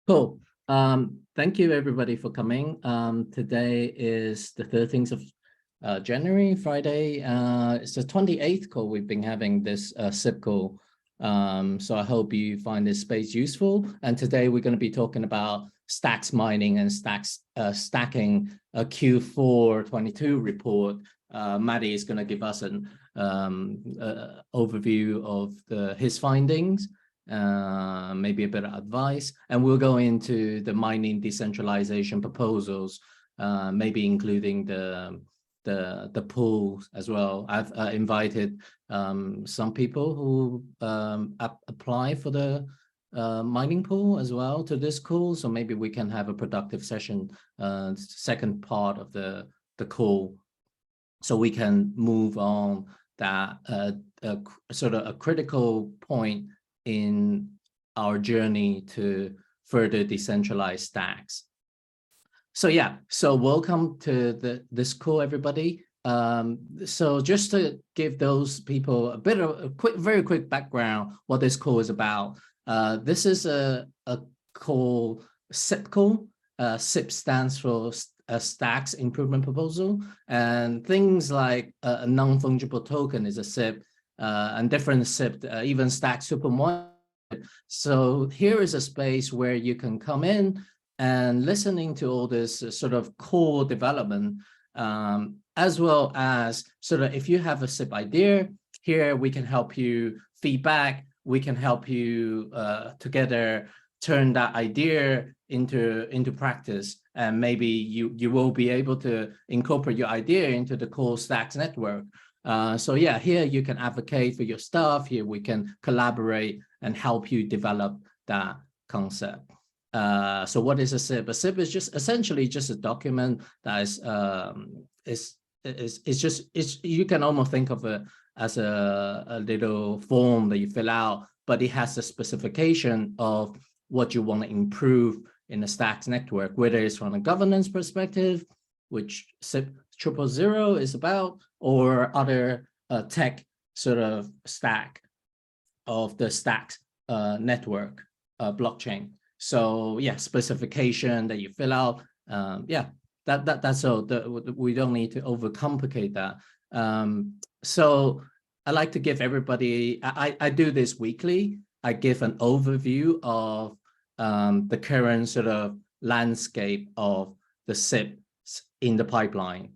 Cool. Thank you everybody for coming. Today is the 13th of January, Friday. It's the 28th call we've been having this SIP call. So I hope you find this space useful. And today we're going to be talking about stacks mining and stacking a Q4 22 report. Maddie is going to give us an overview of his findings. Maybe a bit of advice, and we'll go into the mining decentralization proposals, maybe including the pool as well. I've invited some people who apply for the mining pool as well to this call, so maybe we can have a productive session, second part of the call, so we can move on that sort of a critical point in our journey to further decentralized stacks. So yeah, so welcome to this call, everybody. So just to give those people a bit of a very quick background, what this call is about. This is a call, SIP call. SIP stands for Stacks Improvement Proposal, and things like a non-fungible token is a SIP. And different SIP, even Stacks 2.1. So here is a space where you can come in and listening to all this sort of core development, as well as sort of if you have a SIP idea, here we can help you feedback, we can help you together turn that idea into practice, and maybe you will be able to incorporate your idea into the core Stacks network. So yeah, here you can advocate for your stuff. Here we can collaborate and help you develop that concept. So what is a SIP? A SIP is just essentially just a document that is you can almost think of it as a little form that you fill out, but it has a specification of what you want to improve in the Stacks network, whether it's from a governance perspective, which SIP 000 is about, or other tech sort of stack of the Stacks network blockchain. So yeah, specification that you fill out. Yeah, that's all. We don't need to overcomplicate that. So I like to give everybody. I do this weekly. I give an overview of the current sort of landscape of the SIP in the pipeline.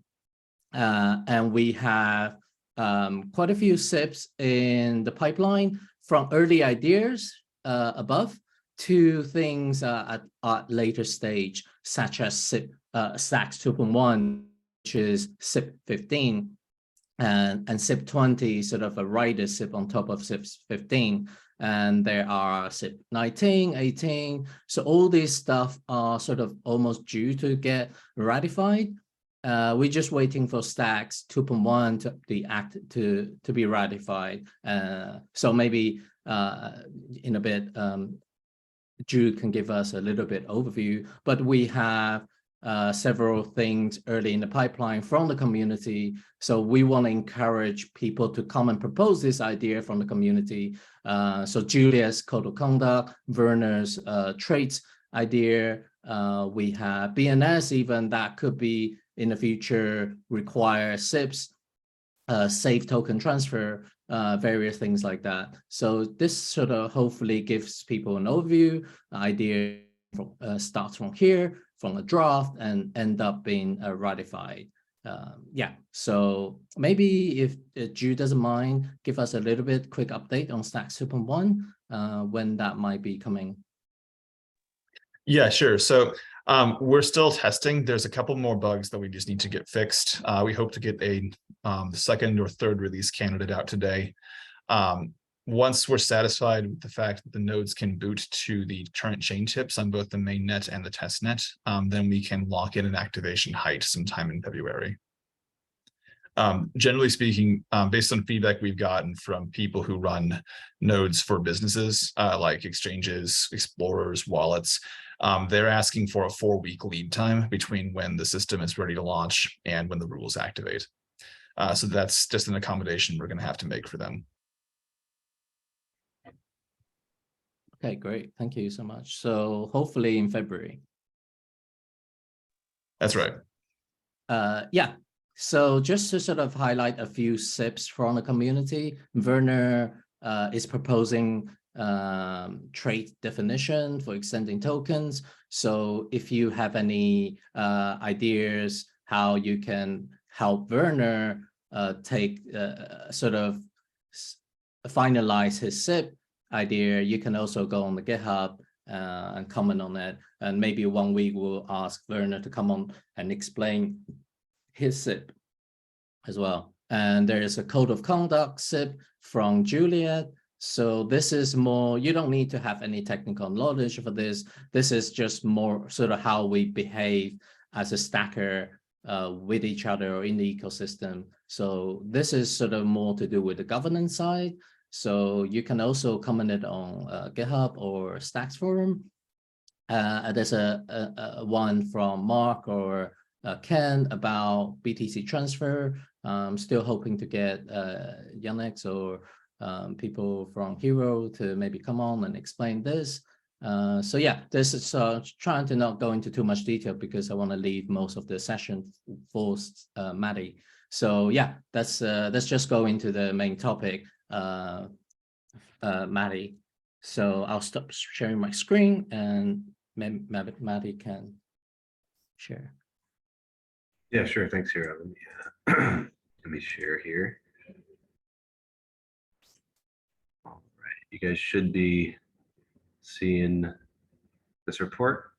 And we have quite a few SIPs in the pipeline, from early ideas above to things at later stage, such as SIP Stacks 2.1, which is SIP 15, and SIP 20, sort of a rider SIP on top of SIP 15. And there are SIP 19, 18. So all these stuff are sort of almost due to get ratified. We're just waiting for Stacks 2.1 to be ratified. So maybe in a bit, Jude can give us a little bit overview, but we have several things early in the pipeline from the community. So we want to encourage people to come and propose this idea from the community. So Julia's code of conduct, Werner's traits idea. We have BNS even that could be in the future require SIPs, safe token transfer, various things like that. So this sort of hopefully gives people an overview, idea starts from here, from a draft, and end up being ratified. Yeah, so maybe if Jude doesn't mind, give us a little bit quick update on Stacks 2.1, when that might be coming. Yeah, sure. So we're still testing. There's a couple more bugs that we just need to get fixed. We hope to get a second or third release candidate out today. Once we're satisfied with the fact that the nodes can boot to the current chain chips on both the mainnet and the testnet, then we can lock in an activation height sometime in February. Generally speaking, based on feedback we've gotten from people who run nodes for businesses like exchanges, explorers, wallets, they're asking for a 4-week lead time between when the system is ready to launch and when the rules activate. So that's just an accommodation we're going to have to make for them. Okay, great. Thank you so much. So hopefully in February. That's right. Yeah. So just to sort of highlight a few SIPs from the community, Werner is proposing trait definition for extending tokens. So if you have any ideas how you can help Werner take sort of finalize his SIP idea, you can also go on the GitHub and comment on it. And maybe 1 week we'll ask Werner to come on and explain his SIP as well. And there is a code of conduct SIP from Juliet. So this is more, you don't need to have any technical knowledge for this. This is just more sort of how we behave as a stacker with each other or in the ecosystem. So this is sort of more to do with the governance side. So you can also comment it on GitHub or Stacks forum. There's a one from Mark or Ken about BTC transfer. Still hoping to get Yannick or people from Hero to maybe come on and explain this. So yeah, this is trying to not go into too much detail because I want to leave most of the session for Maddie. So yeah, let's just go into the main topic, Maddie. So I'll stop sharing my screen and Maddie can share. Yeah, sure. Thanks, Hero. Let me share here. All right, you guys should be seeing this report.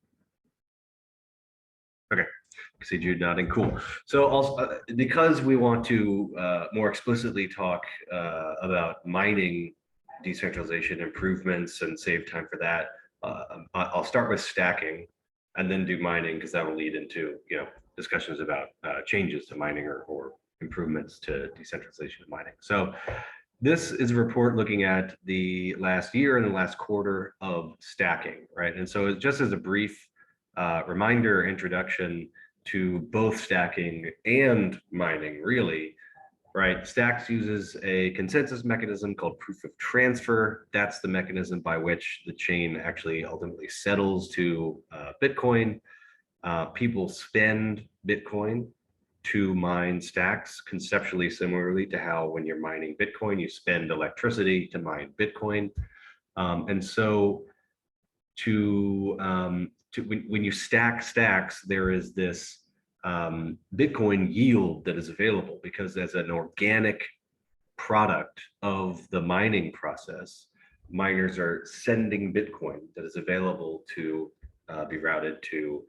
Okay, I see Jude nodding. Cool. So also, because we want to more explicitly talk about mining decentralization improvements and save time for that, I'll start with stacking and then do mining because that will lead into discussions about changes to mining or improvements to decentralization of mining. So this is a report looking at the last year and the last quarter of stacking, right? And so just as a brief reminder, introduction to both stacking and mining, really, right? Stacks uses a consensus mechanism called proof of transfer. That's the mechanism by which the chain actually ultimately settles to Bitcoin. People spend Bitcoin to mine stacks, conceptually similarly to how when you're mining Bitcoin, you spend electricity to mine Bitcoin. And so when you stack stacks, there is this Bitcoin yield that is available because as an organic product of the mining process, miners are sending Bitcoin that is available to be routed to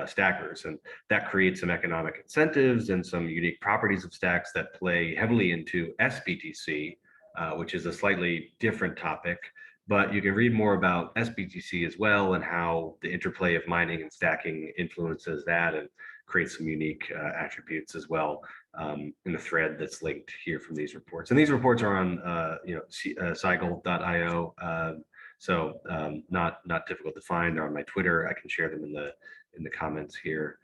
stackers. And that creates some economic incentives and some unique properties of stacks that play heavily into SBTC, which is a slightly different topic. But you can read more about SBTC as well and how the interplay of mining and stacking influences that and creates some unique attributes as well in the thread that's linked here from these reports. And these reports are on cycle.io. So not difficult to find. They're on my Twitter. I can share them in the comments here.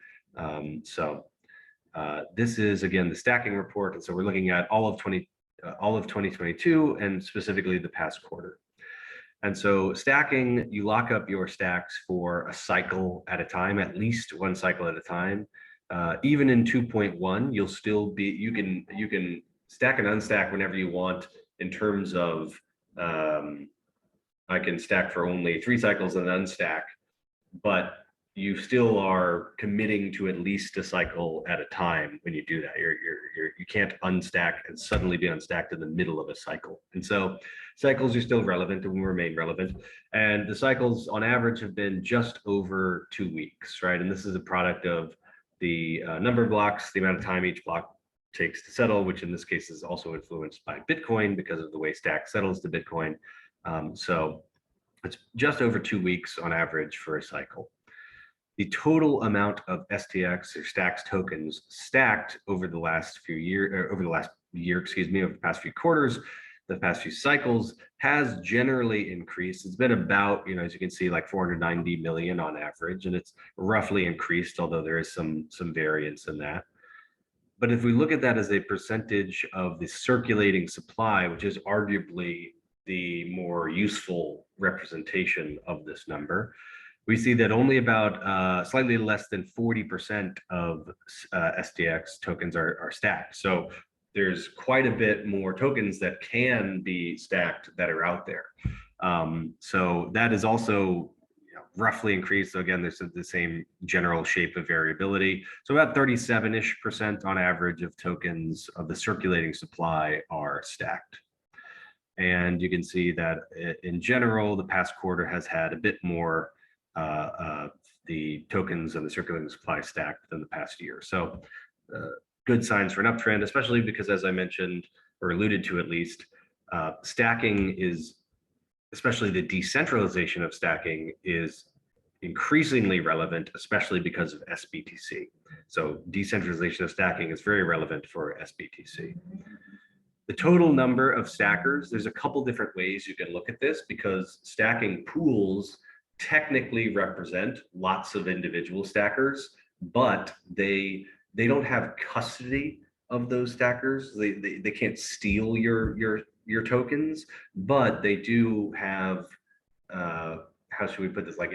This is again the stacking report, and so we're looking at all of 2022 and specifically the past quarter. And so stacking, you lock up your stacks for a cycle at a time, at least one cycle at a time. Even in 2.1, you'll still be you can stack and unstack whenever you want in terms of I can stack for only 3 cycles and unstack, but you still are committing to at least a cycle at a time when you do that. You can't unstack and suddenly be unstacked in the middle of a cycle. And so cycles are still relevant and will remain relevant. And the cycles on average have been just over 2 weeks, right? And this is a product of the number of blocks, the amount of time each block takes to settle, which in this case is also influenced by Bitcoin because of the way Stack settles to Bitcoin. So it's just over 2 weeks on average for a cycle. The total amount of STX or Stacks tokens stacked over the last few years, over the past few quarters, the past few cycles has generally increased. It's been about, as you can see, like 490 million on average, and it's roughly increased, although there is some variance in that. But if we look at that as a percentage of the circulating supply, which is arguably the more useful representation of this number, we see that only about slightly less than 40% of SDX tokens are stacked. So there's quite a bit more tokens that can be stacked that are out there. So that is also roughly increased. So again, this is the same general shape of variability. So about 37-ish% on average of tokens of the circulating supply are stacked. And you can see that in general, the past quarter has had a bit more the tokens of the circulating supply stacked than the past year. So good signs for an uptrend, especially because, as I mentioned, or alluded to at least, stacking is, especially the decentralization of stacking, is increasingly relevant, especially because of SBTC. So decentralization of stacking is very relevant for SBTC. The total number of stackers, there's a couple different ways you can look at this, because stacking pools technically represent lots of individual stackers, but they don't have custody of those stackers. They can't steal your tokens, but they do have, how should we put this, like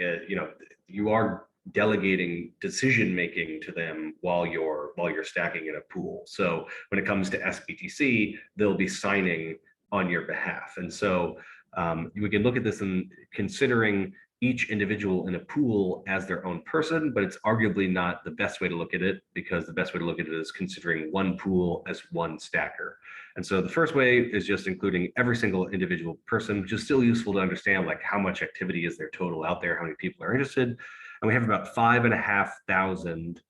you are delegating decision making to them while you're stacking in a pool. So when it comes to SBTC, they'll be signing on your behalf. And so we can look at this and considering each individual in a pool as their own person, but it's arguably not the best way to look at it, because the best way to look at it is considering one pool as one stacker. And so the first way is just including every single individual person, which is still useful to understand, like how much activity is there total out there, how many people are interested. And we have about 5,500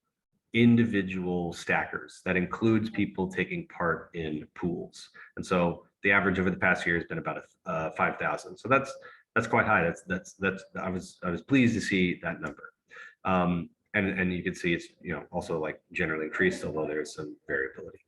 individual stackers. That includes people taking part in pools. And so the average over the past year has been about 5,000. So that's quite high. I was pleased to see that number. And you can see it's also like generally increased, although there's some variability.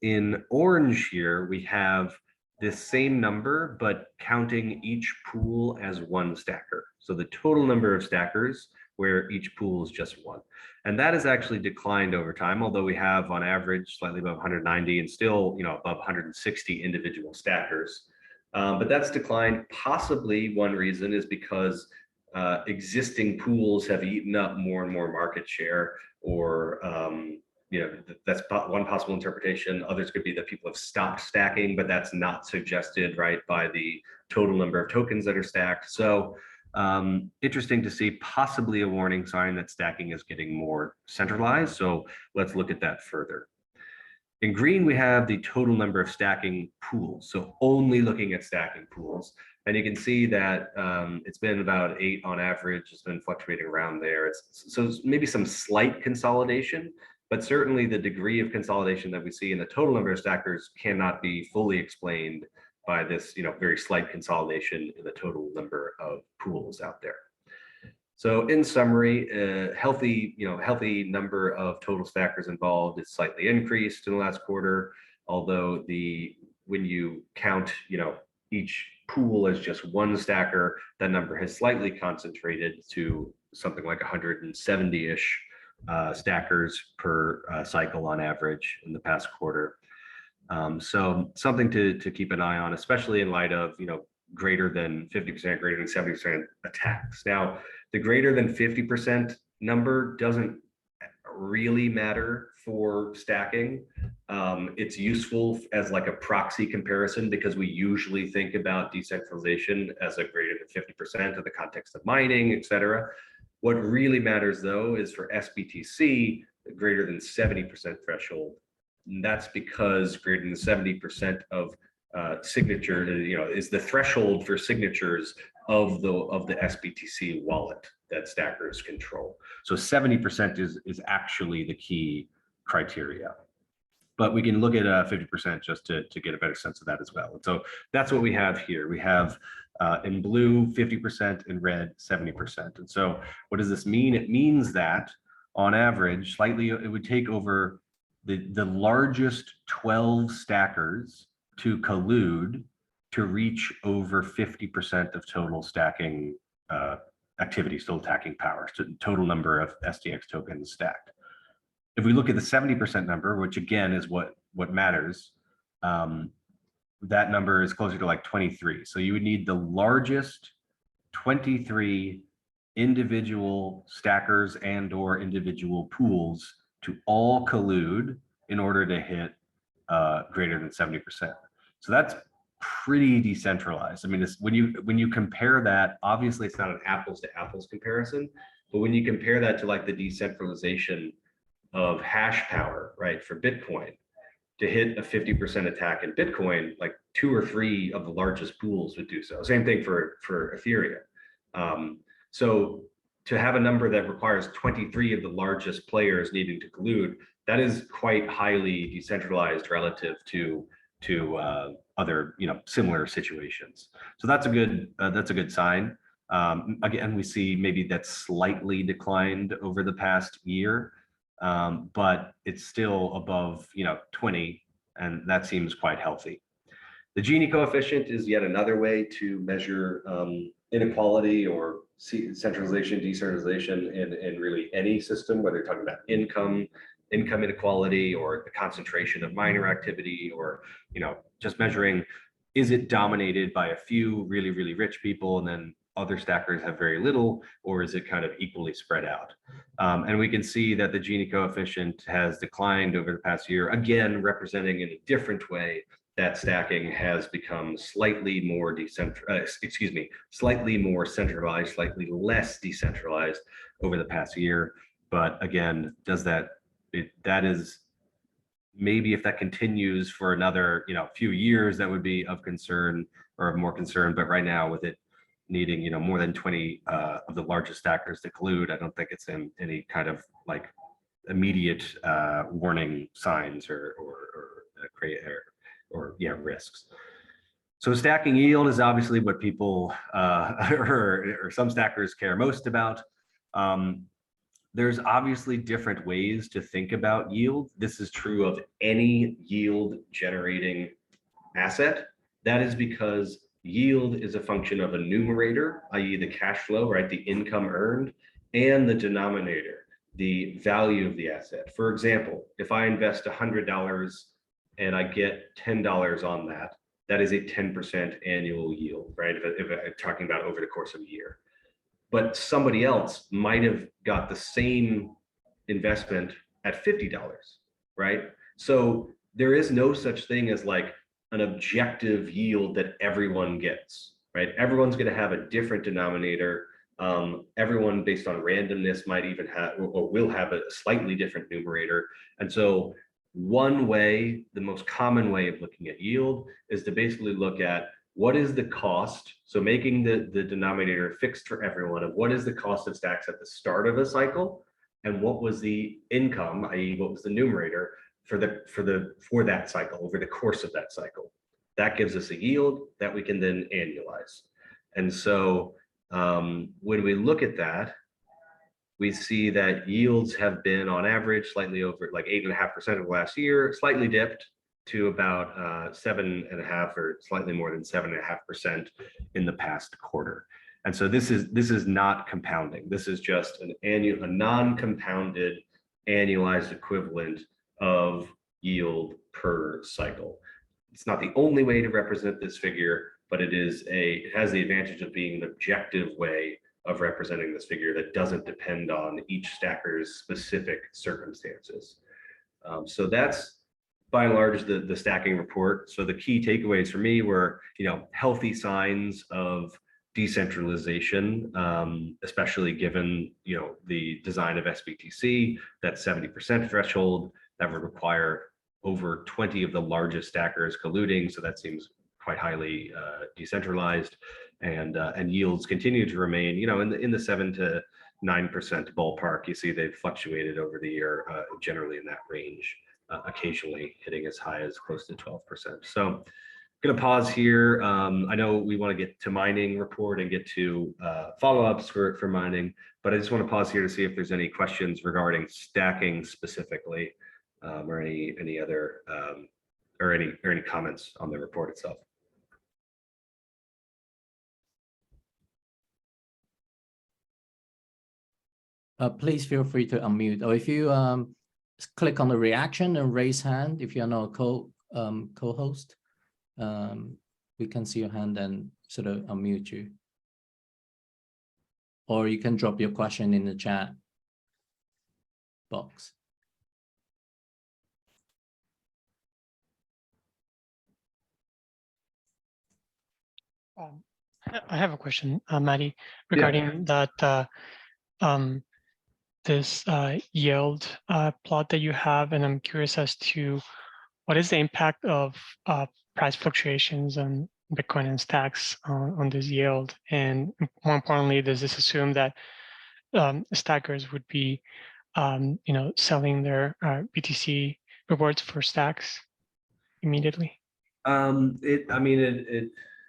In orange here, we have this same number, but counting each pool as one stacker. So the total number of stackers where each pool is just one. And that has actually declined over time, although we have on average slightly above 190 and still above 160 individual stackers. But that's declined. Possibly one reason is because existing pools have eaten up more and more market share, or that's one possible interpretation. Others could be that people have stopped stacking, but that's not suggested, right, by the total number of tokens that are stacked. So interesting to see, possibly a warning sign that stacking is getting more centralized. So let's look at that further. In green, we have the total number of stacking pools. So only looking at stacking pools. And you can see that it's been about 8 on average. It's been fluctuating around there. So maybe some slight consolidation, but certainly the degree of consolidation that we see in the total number of stackers cannot be fully explained by this very slight consolidation in the total number of pools out there. So in summary, healthy number of total stackers involved is slightly increased in the last quarter, although when you count each pool as just one stacker, that number has slightly concentrated to something like 170-ish stackers per cycle on average in the past quarter. So something to keep an eye on, especially in light of greater than 50%, greater than 70% attacks. Now, the greater than 50% number doesn't really matter for stacking. It's useful as like a proxy comparison, because we usually think about decentralization as a greater than 50% in the context of mining, et cetera. What really matters though is for SBTC, the greater than 70% threshold. And that's because greater than 70% of signature, is the threshold for signatures of the SBTC wallet that stackers control. So 70% is actually the key criteria. But we can look at 50% just to get a better sense of that as well. And so that's what we have here. We have in blue 50%, in red 70%. And so what does this mean? It means that on average, slightly, it would take over the largest 12 stackers to collude to reach over 50% of total stacking activity, still attacking power, so total number of SDX tokens stacked. If we look at the 70% number, which again is what matters, that number is closer to like 23. So you would need the largest 23 individual stackers and or individual pools to all collude in order to hit greater than 70%. So that's pretty decentralized. I mean, it's, when you compare that, obviously it's not an apples to apples comparison, but when you compare that to like the decentralization of hash power, right, for Bitcoin, to hit a 50% attack in Bitcoin, like 2 or 3 of the largest pools would do so. Same thing for Ethereum. So to have a number that requires 23 of the largest players needing to collude, that is quite highly decentralized relative to other, you know, similar situations. So that's a good sign. Again, we see maybe that's slightly declined over the past year, but it's still above, you know, 20, and that seems quite healthy. The Gini coefficient is yet another way to measure inequality or centralization, decentralization in really any system, whether you're talking about income inequality or the concentration of miner activity, or, you know, just measuring, is it dominated by a few really, really rich people and then other stackers have very little, or is it kind of equally spread out? And we can see that the Gini coefficient has declined over the past year, again, representing in a different way that stacking has become slightly more slightly more centralized, slightly less decentralized over the past year. But again, that is maybe, if that continues for another, you know, few years, that would be of concern or of more concern. But right now, with it needing, you know, more than 20 of the largest stackers to collude, I don't think it's in any kind of like immediate warning signs or risks. So stacking yield is obviously what people or some stackers care most about. There's obviously different ways to think about yield. This is true of any yield generating asset. That is because yield is a function of a numerator, i.e. the cash flow, right? The income earned, and the denominator, the value of the asset. For example, if I invest $100 and I get $10 on that, that is a 10% annual yield, right? If I'm talking about over the course of a year. But somebody else might have got the same investment at $50, right? So there is no such thing as like an objective yield that everyone gets, right? Everyone's going to have a different denominator. Everyone, based on randomness, might even have or will have a slightly different numerator. And so one way, the most common way of looking at yield, is to basically look at what is the cost. So making the denominator fixed for everyone of what is the cost of stacks at the start of a cycle, and what was the income, i.e. what was the numerator for that cycle over the course of that cycle. That gives us a yield that we can then annualize. And so when we look at that, we see that yields have been on average slightly over like 8.5% of last year, slightly dipped to about 7.5% or slightly more than 7.5% in the past quarter. And so this is not compounding. This is just a non-compounded annualized equivalent of yield per cycle. It's not the only way to represent this figure, but it has the advantage of being an objective way of representing this figure that doesn't depend on each stacker's specific circumstances. So that's by and large the stacking report. So the key takeaways for me were, you know, healthy signs of decentralization, especially given, you know, the design of SBTC, that 70% threshold that would require over 20 of the largest stackers colluding. So that seems quite highly decentralized, and yields continue to remain, you know, in the 7 to 9% ballpark. You see they've fluctuated over the year, generally in that range, occasionally hitting as high as close to 12%. So I'm going to pause here. I know we want to get to mining report and get to follow-ups for mining, but I just want to pause here to see if there's any questions regarding stacking specifically, or any other or any comments on the report itself. Please feel free to unmute, or if you click on the reaction and raise hand if you're not a co-host. we can see your hand and sort of unmute you. Or you can drop your question in the chat box. I have a question, Maddie, regarding that this yield plot that you have, and I'm curious as to what is the impact of price fluctuations on Bitcoin and stacks on this yield, and more importantly, does this assume that stackers would be, selling their BTC rewards for stacks immediately?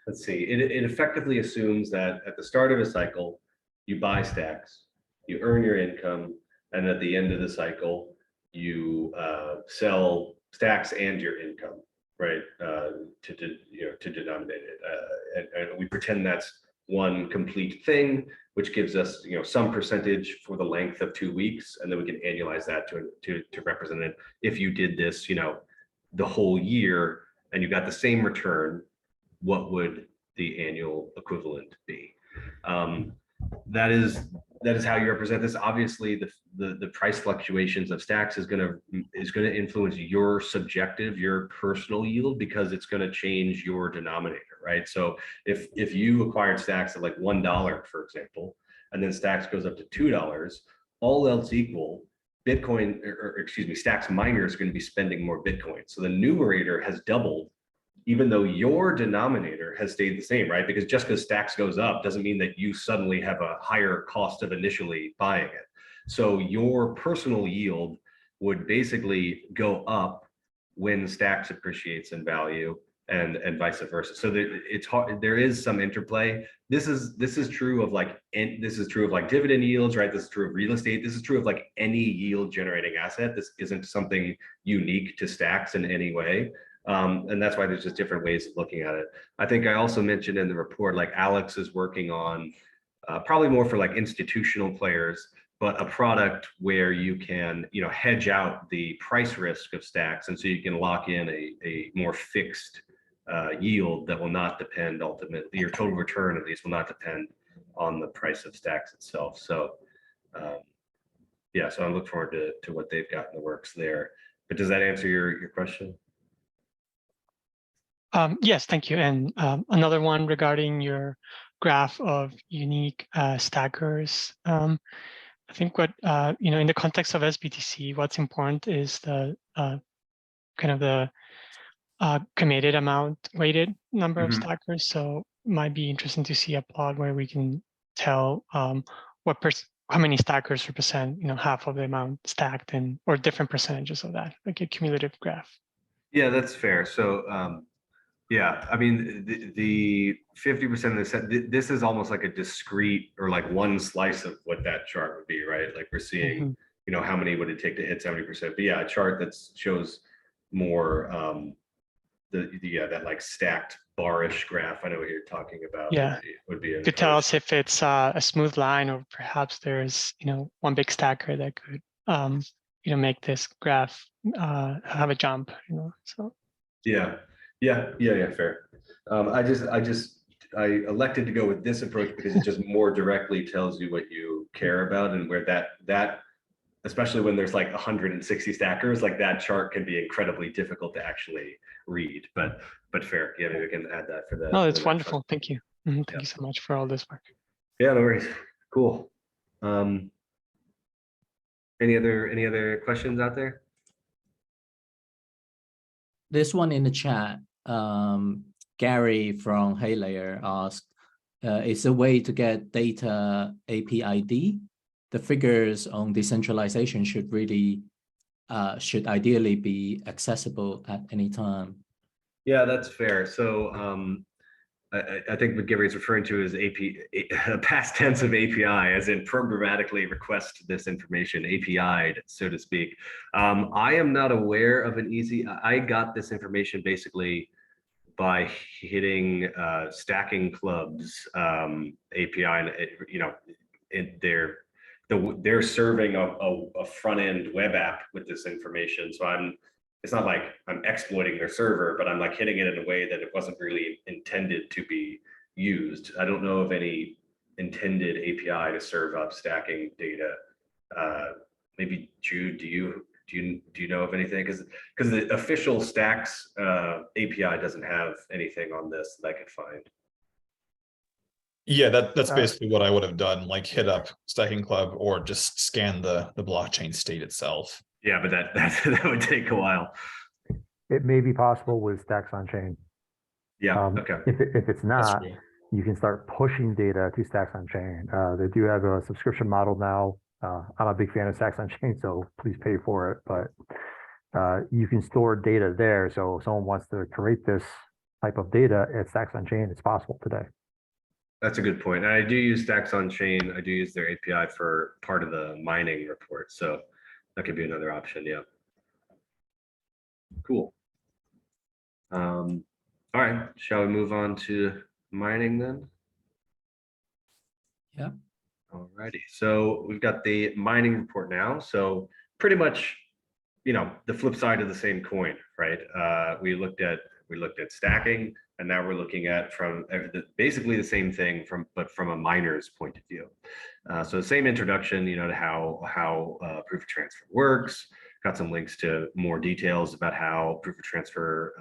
Let's see. It effectively assumes that at the start of a cycle, you buy stacks, you earn your income, and at the end of the cycle, you sell stacks and your income, right? To denominate it, and we pretend that's one complete thing, which gives us some percentage for the length of 2 weeks, and then we can annualize that to represent it. If you did this, the whole year, and you got the same return, what would the annual equivalent be? That is how you represent this. Obviously, the price fluctuations of stacks is going to influence your subjective, your personal yield, because it's going to change your denominator, right? So if you acquired stacks at like $1, for example, and then stacks goes up to $2, all else equal, Bitcoin, or excuse me, stacks miners are going to be spending more Bitcoin. So the numerator has doubled, even though your denominator has stayed the same, right? Because just because stacks goes up doesn't mean that you suddenly have a higher cost of initially buying it. So your personal yield would basically go up when stacks appreciates in value, and vice versa. So it's hard. There is some interplay. This is true of like dividend yields, right? This is true of real estate. This is true of like any yield generating asset. This isn't something unique to stacks in any way. And that's why there's just different ways of looking at it. I think I also mentioned in the report, like Alex is working on probably more for like institutional players, but a product where you can, hedge out the price risk of stacks. And so you can lock in a more fixed yield that will not depend ultimately, your total return at least will not depend on the price of stacks itself. So yeah, so I look forward to what they've got in the works there. But does that answer your question? Yes, thank you. And another one regarding your graph of unique stackers. I think what, in the context of SBTC, what's important is the kind of the committed amount weighted number of stackers. So it might be interesting to see a plot where we can tell how many stackers represent, half of the amount stacked, or different percentages of that, like a cumulative graph. Yeah, that's fair. So yeah, I mean, the 50% of the set, this is almost like a discrete, or like one slice of what that chart would be, right? Like we're seeing, how many would it take to hit 70%? But yeah, a chart that shows more that like stacked barish graph. I know what you're talking about. Yeah, would be could tell us if it's a smooth line, or perhaps there's one big stacker that could make this graph have a jump. So yeah, fair. I elected to go with this approach because it just more directly tells you what you care about, and where that especially when there's like 160 stackers, like that chart can be incredibly difficult to actually read. But fair. Yeah, maybe we can add that for the. No, it's wonderful. Chart. Thank you. Thank you so much for all this work. Yeah, no worries. Cool. Any other questions out there? This one in the chat, Gary from Haylayer asked, is a way to get data APID? The figures on decentralization should ideally be accessible at any time. Yeah, that's fair. So I think what Gary's referring to is past tense of API, as in programmatically request this information, API'd, so to speak. I am not aware of an easy. I got this information basically by hitting Stacking Club's API, and they're serving a front end web app with this information. So it's not like I'm exploiting their server, but I'm like hitting it in a way that it wasn't really intended to be used. I don't know of any intended API to serve up stacking data. Maybe Jude, do you know of anything? Because the official Stacks API doesn't have anything on this that I could find. Yeah, that's basically what I would have done, like hit up Stacking Club or just scan the blockchain state itself. Yeah, but that would take a while. It may be possible with Stacks on Chain. Yeah, okay. If it's not, true. you can start pushing data to Stacks on Chain. They do have a subscription model now. I'm a big fan of Stacks on Chain, so please pay for it. But you can store data there. So if someone wants to create this type of data at Stacks on Chain, it's possible today. That's a good point. I do use Stacks on Chain. I do use their API for part of the mining report. So that could be another option. Yeah. Cool. All right. Shall we move on to mining then? Yeah. All righty. So we've got the mining report now. So pretty much, the flip side of the same coin, right? We looked at stacking, and now we're looking at basically the same thing but from a miner's point of view. So same introduction, to how proof of transfer works. Got some links to more details about how proof of transfer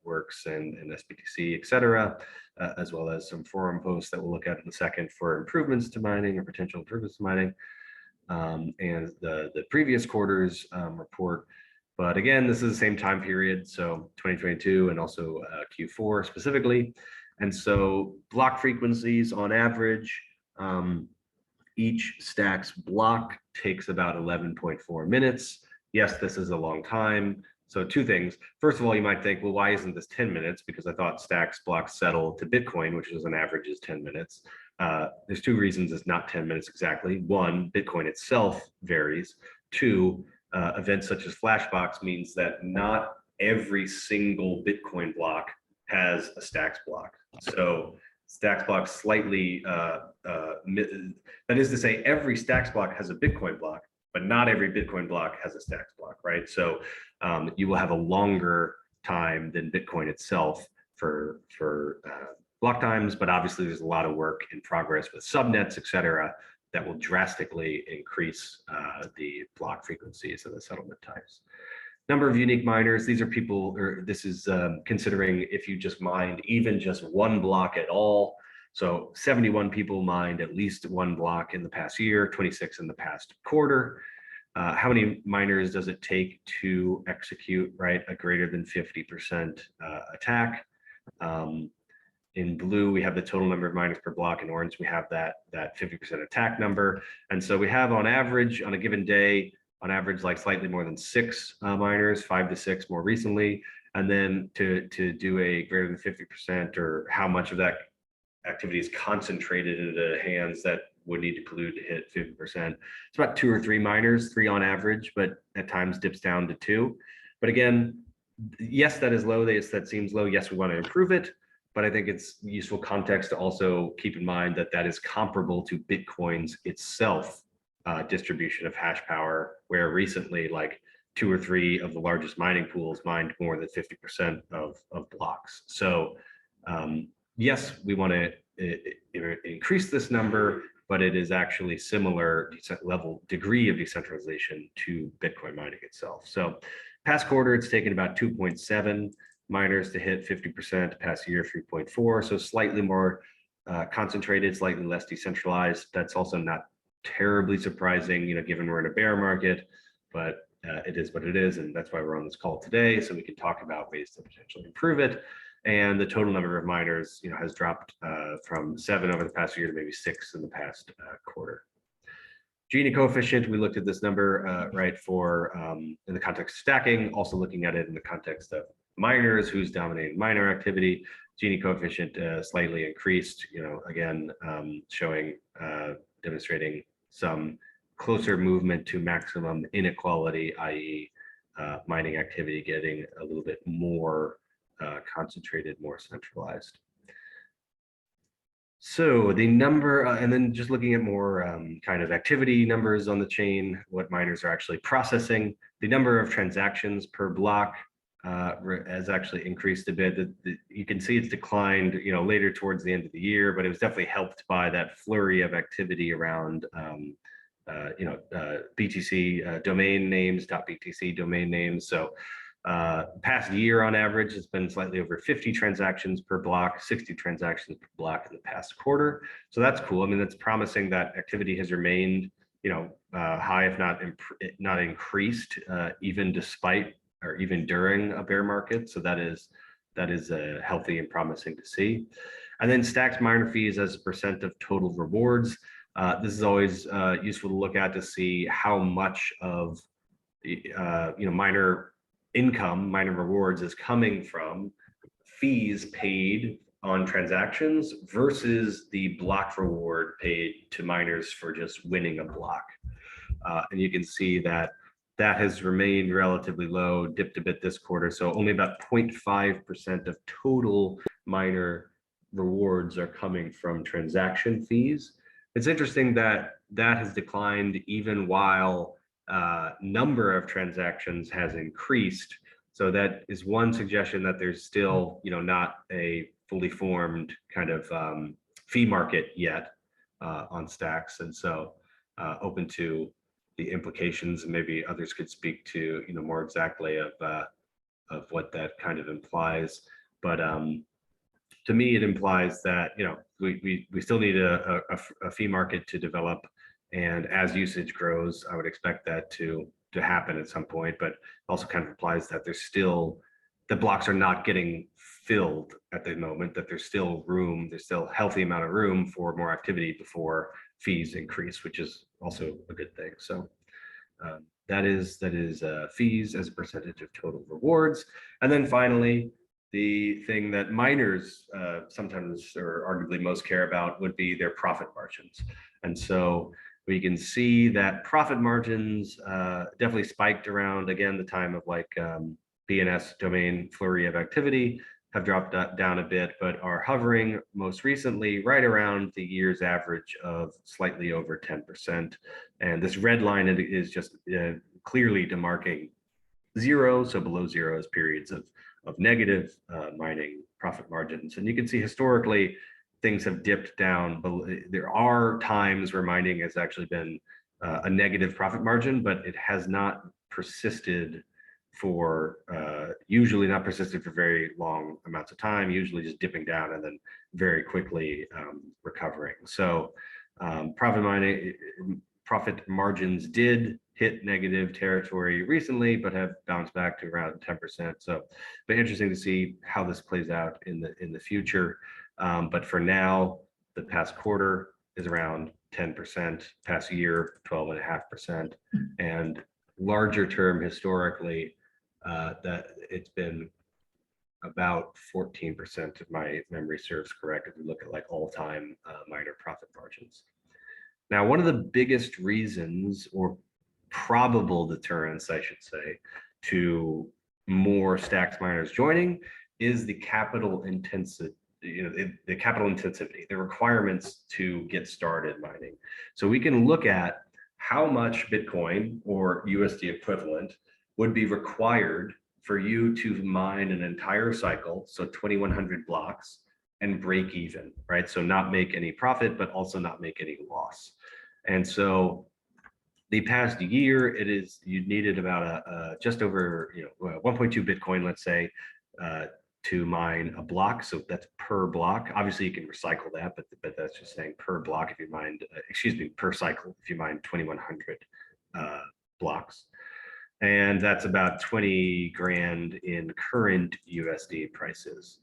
works and SBTC, et cetera, as well as some forum posts that we'll look at in a second for improvements to mining or potential improvements to mining, and the previous quarter's report. But again, this is the same time period, so 2022 and also Q4 specifically. And so block frequencies on average, each Stacks block takes about 11.4 minutes. Yes, this is a long time. So two things. First of all, you might think, well, why isn't this 10 minutes? Because I thought Stacks blocks settle to Bitcoin, which is an average is 10 minutes. There's two reasons it's not 10 minutes exactly. One, Bitcoin itself varies. Two, events such as Flashbox means that not every single Bitcoin block has a Stacks block. So Stacks block slightly, that is to say, every Stacks block has a Bitcoin block, but not every Bitcoin block has a Stacks block, right? So you will have a longer time than Bitcoin itself for block times, but obviously there's a lot of work in progress with subnets, et cetera, that will drastically increase the block frequencies of the settlement types. Number of unique miners, these are people, or this is considering if you just mined even just one block at all. So 71 people mined at least one block in the past year, 26 in the past quarter. How many miners does it take to execute, right, a greater than 50% attack? In blue, we have the total number of miners per block. In orange, we have that 50% attack number. And so we have on average, on a given day, on average, like slightly more than 6 miners, 5 to 6 more recently. And then to do a greater than 50%, or how much of that activity is concentrated into hands that would need to collude to hit 50%. It's about 2 or 3 miners, 3 on average, but at times dips down to 2. But again, yes, that is low. That seems low. Yes, we want to improve it. But I think it's useful context to also keep in mind that that is comparable to Bitcoin's itself distribution of hash power, where recently like 2 or 3 of the largest mining pools mined more than 50% of blocks. So yes, we want to increase this number, but it is actually similar degree of decentralization to Bitcoin mining itself. So past quarter, it's taken about 2.7 miners to hit 50%, past year 3.4, so slightly more concentrated, slightly less decentralized. That's also not terribly surprising, given we're in a bear market, but it is what it is, and that's why we're on this call today, so we can talk about ways to potentially improve it. And the total number of miners, has dropped from 7 over the past year to maybe 6 in the past quarter. Gini coefficient, we looked at this number, right, for in the context of stacking, also looking at it in the context of miners, who's dominating miner activity. Gini coefficient slightly increased, again, showing, demonstrating some closer movement to maximum inequality, i.e. Mining activity getting a little bit more concentrated, more centralized. So the number, and then just looking at more kind of activity numbers on the chain, what miners are actually processing, the number of transactions per block has actually increased a bit. You can see it's declined, later towards the end of the year, but it was definitely helped by that flurry of activity around, BTC domain names, .btc domain names. So past year on average, it's been slightly over 50 transactions per block, 60 transactions per block in the past quarter. So that's cool. I mean, that's promising that activity has remained, high, if not increased, even despite or even during a bear market. So that is healthy and promising to see. And then stacks miner fees as a percent of total rewards. This is always useful to look at to see how much of miner income, miner rewards is coming from fees paid on transactions versus the block reward paid to miners for just winning a block. And you can see that has remained relatively low, dipped a bit this quarter. So only about 0.5% of total miner rewards are coming from transaction fees. It's interesting that has declined even while number of transactions has increased. So that is one suggestion that there's still, not a fully formed kind of fee market yet on stacks. And so open to the implications, and maybe others could speak to, more exactly of what that kind of implies. But to me, it implies that, we still need a fee market to develop. And as usage grows, I would expect that to happen at some point, but also kind of implies that the blocks are not getting filled at the moment, that there's still a healthy amount of room for more activity before fees increase, which is also a good thing. So that is fees as a percentage of total rewards. And then finally, the thing that miners sometimes or arguably most care about would be their profit margins. And so we can see that profit margins definitely spiked around, again, the time of like BNS domain flurry of activity, have dropped down a bit, but are hovering most recently right around the year's average of slightly over 10%. And this red line is just clearly demarcating zero. So below zero is periods of negative mining profit margins. And you can see historically, things have dipped down. There are times where mining has actually been a negative profit margin, but it has not persisted for usually not persisted for very long amounts of time, usually just dipping down and then very quickly recovering. So profit margins did hit negative territory recently, but have bounced back to around 10%. So but interesting to see how this plays out in the future. But for now, the past quarter is around 10%, past year, 12.5%, and larger term historically, that it's been about 14% if my memory serves correct, if we look at like all-time miner profit margins. Now, one of the biggest reasons or probable deterrents, I should say, to more stacks miners joining is the capital intensity, the capital intensity, the requirements to get started mining. So we can look at how much Bitcoin or USD equivalent would be required for you to mine an entire cycle, so 2,100 blocks, and break even, right? So not make any profit, but also not make any loss. And so the past year, you needed about just over 1.2 Bitcoin, let's say, to mine a block. So that's per block. Obviously, you can recycle that, but that's just saying per block if you mined, per cycle if you mine 2,100 blocks. And that's about 20 grand in current USD prices.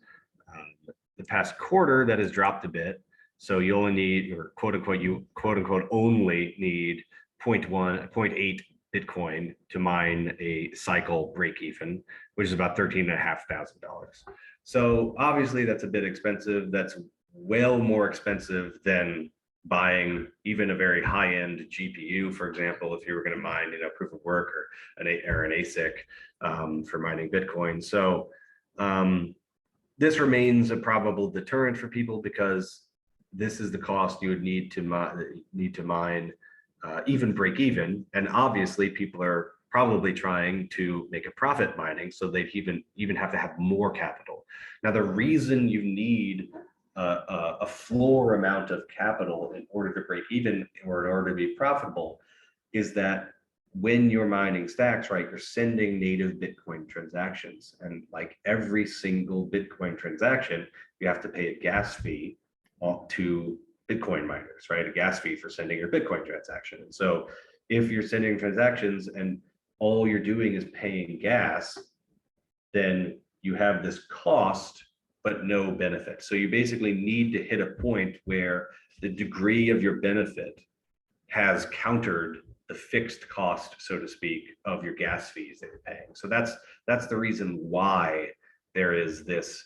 The past quarter, that has dropped a bit. So you only need, or quote unquote, only need 0.8 Bitcoin to mine a cycle break even, which is about $13,500. So obviously that's a bit expensive. That's well more expensive than buying even a very high-end GPU, for example, if you were going to mine, proof of work or an ASIC for mining Bitcoin. So this remains a probable deterrent for people because this is the cost you would need to mine even break even. And obviously people are probably trying to make a profit mining, so they'd even have to have more capital. Now, the reason you need a floor amount of capital in order to break even or in order to be profitable is that when you're mining stacks, right, you're sending native Bitcoin transactions, and like every single Bitcoin transaction, you have to pay a gas fee to Bitcoin miners, right? A gas fee for sending your Bitcoin transaction. And so if you're sending transactions and all you're doing is paying gas, then you have this cost, but no benefit. So you basically need to hit a point where the degree of your benefit has countered the fixed cost, so to speak, of your gas fees that you're paying. So that's the reason why there is this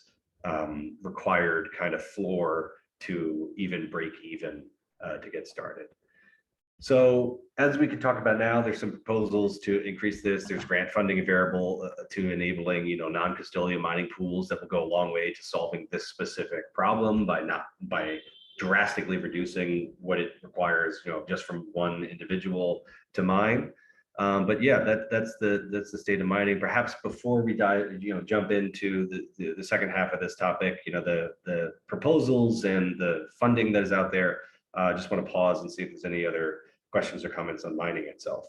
required kind of floor to even break even to get started. So as we can talk about now, there's some proposals to increase this. There's grant funding available to enabling, non-custodial mining pools that will go a long way to solving this specific problem by drastically reducing what it requires, just from one individual to mine. But yeah, that's the state of mining. Perhaps before we jump into the second half of this topic, the proposals and the funding that is out there, just want to pause and see if there's any other questions or comments on mining itself.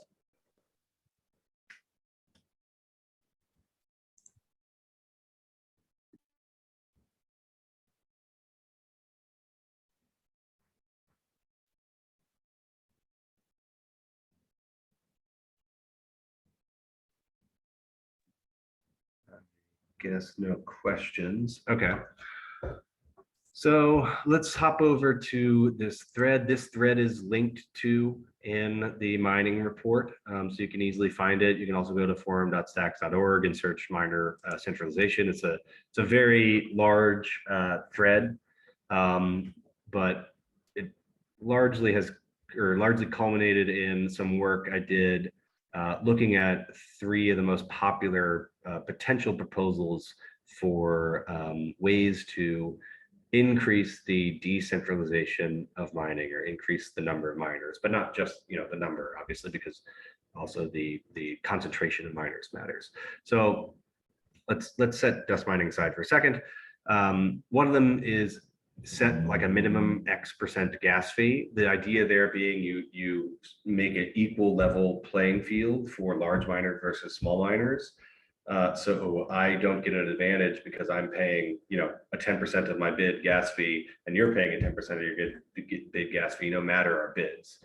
Guess no questions. Okay. So let's hop over to this thread. This thread is linked to in the mining report, so you can easily find it. You can also go to forum.stacks.org and search miner centralization. It's a very large thread, but it largely culminated in some work I did looking at 3 of the most popular potential proposals for ways to increase the decentralization of mining or increase the number of miners, but not just the number, obviously, because also the concentration of miners matters. So let's set dust mining aside for a second. One of them is set like a minimum X% gas fee. The idea there being you make an equal level playing field for large miners versus small miners. So I don't get an advantage because I'm paying, a 10% of my bid gas fee, and you're paying a 10% of your bid gas fee, no matter our bids.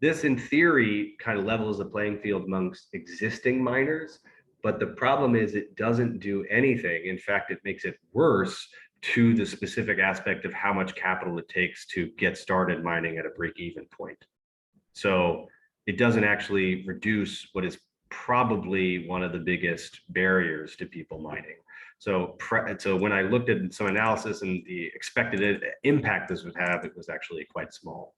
This, in theory, kind of levels the playing field amongst existing miners, but the problem is it doesn't do anything. In fact, it makes it worse to the specific aspect of how much capital it takes to get started mining at a break-even point. So it doesn't actually reduce what is probably one of the biggest barriers to people mining. So when I looked at some analysis and the expected impact this would have, it was actually quite small.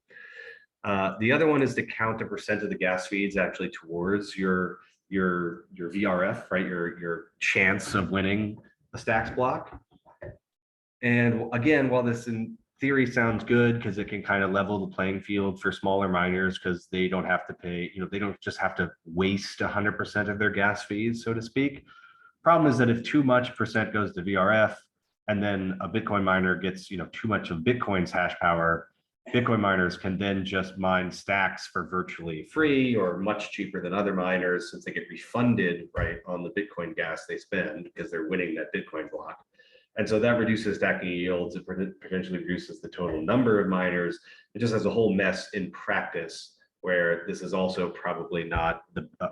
The other one is to count the percent of the gas feeds actually towards your VRF, right? Your chance of winning a stacks block. And again, while this in theory sounds good because it can kind of level the playing field for smaller miners because they don't have to pay, they don't just have to waste 100% of their gas fees, so to speak. Problem is that if too much percent goes to VRF and then a Bitcoin miner gets, too much of Bitcoin's hash power, Bitcoin miners can then just mine stacks for virtually free or much cheaper than other miners since they get refunded right on the Bitcoin gas they spend because they're winning that Bitcoin block. And so that reduces stacking yields. It potentially reduces the total number of miners. It just has a whole mess in practice where this is also probably not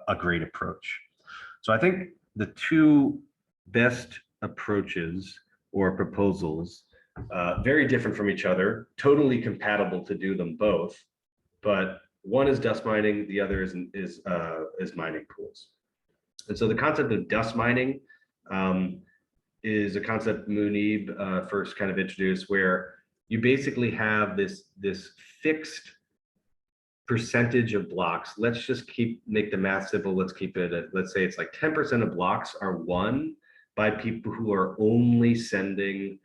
a great approach. So I think the 2 best approaches or proposals, very different from each other, totally compatible to do them both, but one is dust mining, the other is mining pools. And so the concept of dust mining is a concept Munib first kind of introduced, where you basically have this fixed percentage of blocks. Let's just make the math simple. Let's keep it at, let's say it's like 10% of blocks are won by people who are only sending